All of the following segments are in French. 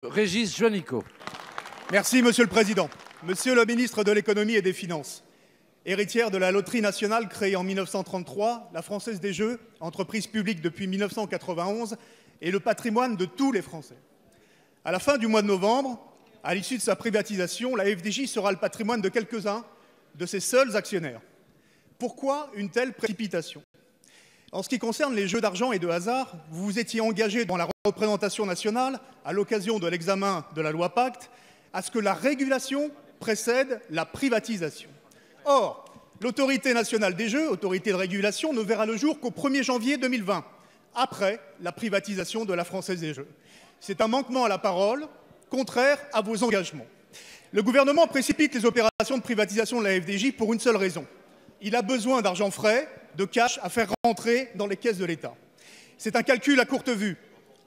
Régis Juanico. Merci, Monsieur le Président. Monsieur le ministre de l'Économie et des Finances, héritière de la Loterie nationale créée en 1933, la Française des Jeux, entreprise publique depuis 1991, est le patrimoine de tous les Français. À la fin du mois de novembre, à l'issue de sa privatisation, la FDJ sera le patrimoine de quelques-uns de ses seuls actionnaires. Pourquoi une telle précipitation? En ce qui concerne les jeux d'argent et de hasard, vous vous étiez engagé dans la représentation nationale, à l'occasion de l'examen de la loi Pacte, à ce que la régulation précède la privatisation. Or, l'autorité nationale des jeux, autorité de régulation, ne verra le jour qu'au 1er janvier 2020, après la privatisation de la Française des Jeux. C'est un manquement à la parole, contraire à vos engagements. Le gouvernement précipite les opérations de privatisation de la FDJ pour une seule raison. Il a besoin d'argent frais, de cash à faire rentrer dans les caisses de l'État. C'est un calcul à courte vue.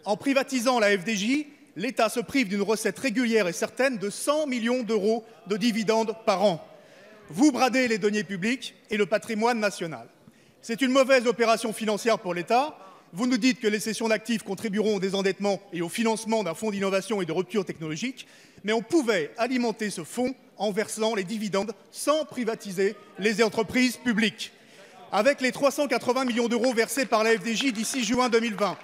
En privatisant la FDJ, l'État se prive d'une recette régulière et certaine de 100 millions d'euros de dividendes par an. Vous bradez les deniers publics et le patrimoine national. C'est une mauvaise opération financière pour l'État. Vous nous dites que les cessions d'actifs contribueront au désendettement et au financement d'un fonds d'innovation et de rupture technologique, mais on pouvait alimenter ce fonds en versant les dividendes sans privatiser les entreprises publiques. Avec les 380 millions d'euros versés par la FDJ d'ici juin 2020,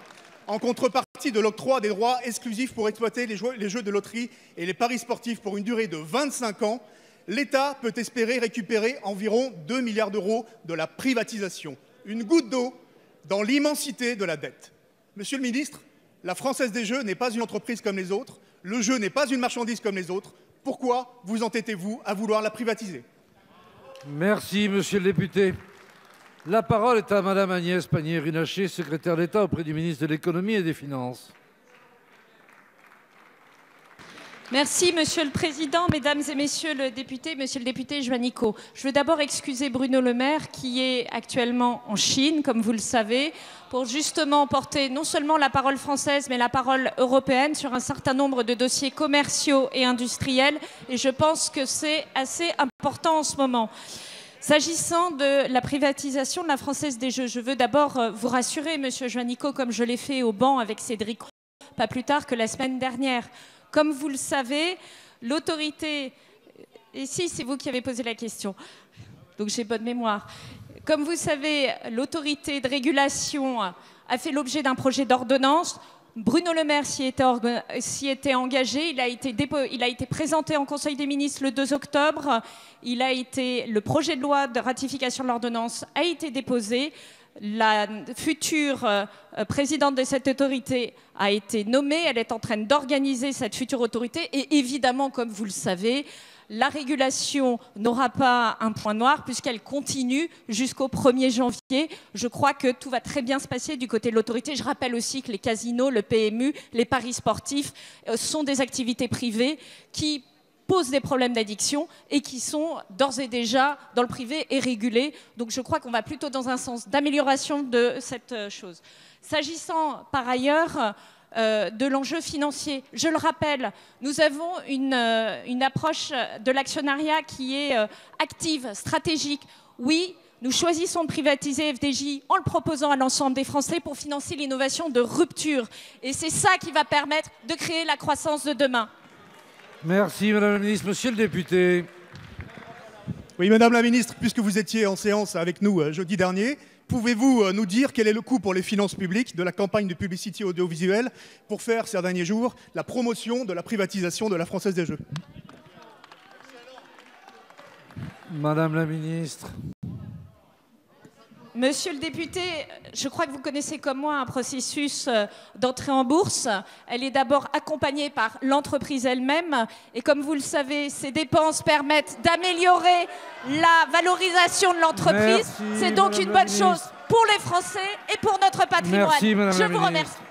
en contrepartie de l'octroi des droits exclusifs pour exploiter les jeux de loterie et les paris sportifs pour une durée de 25 ans, l'État peut espérer récupérer environ 2 milliards d'euros de la privatisation. Une goutte d'eau dans l'immensité de la dette. Monsieur le ministre, la Française des Jeux n'est pas une entreprise comme les autres, le jeu n'est pas une marchandise comme les autres. Pourquoi vous entêtez-vous à vouloir la privatiser? Merci, monsieur le député. La parole est à madame Agnès Pannier-Runacher, secrétaire d'État auprès du ministre de l'Économie et des Finances. Merci, Monsieur le Président, Mesdames et Messieurs les députés, Monsieur le député Juanico. Je veux d'abord excuser Bruno Le Maire, qui est actuellement en Chine, comme vous le savez, pour justement porter non seulement la parole française, mais la parole européenne sur un certain nombre de dossiers commerciaux et industriels. Et je pense que c'est assez important en ce moment. S'agissant de la privatisation de la Française des Jeux, je veux d'abord vous rassurer, Monsieur Juanico, comme je l'ai fait au banc avec Cédric, pas plus tard que la semaine dernière. Comme vous le savez, l'autorité... Et si, c'est vous qui avez posé la question, donc j'ai bonne mémoire. Comme vous savez, l'autorité de régulation a fait l'objet d'un projet d'ordonnance. Bruno Le Maire s'y était engagé. Il a été présenté en Conseil des ministres le 2 octobre. Le projet de loi de ratification de l'ordonnance a été déposé. La future présidente de cette autorité a été nommée. Elle est en train d'organiser cette future autorité. Et évidemment, comme vous le savez, la régulation n'aura pas un point noir puisqu'elle continue jusqu'au 1er janvier. Je crois que tout va très bien se passer du côté de l'autorité. Je rappelle aussi que les casinos, le PMU, les paris sportifs sont des activités privées qui posent des problèmes d'addiction et qui sont d'ores et déjà dans le privé et régulés. Donc je crois qu'on va plutôt dans un sens d'amélioration de cette chose. S'agissant par ailleurs de l'enjeu financier, je le rappelle, nous avons une approche de l'actionnariat qui est active, stratégique. Oui, nous choisissons de privatiser FDJ en le proposant à l'ensemble des Français pour financer l'innovation de rupture. Et c'est ça qui va permettre de créer la croissance de demain. Merci, madame la ministre. Monsieur le député. Oui, madame la ministre, puisque vous étiez en séance avec nous jeudi dernier, pouvez-vous nous dire quel est le coût pour les finances publiques de la campagne de publicité audiovisuelle pour faire, ces derniers jours, la promotion de la privatisation de la Française des Jeux? Madame la ministre. Monsieur le député, je crois que vous connaissez comme moi un processus d'entrée en bourse. Elle est d'abord accompagnée par l'entreprise elle-même. Et comme vous le savez, ces dépenses permettent d'améliorer la valorisation de l'entreprise. C'est donc une bonne chose pour les Français et pour notre patrimoine. Merci, madame la ministre. Je vous remercie.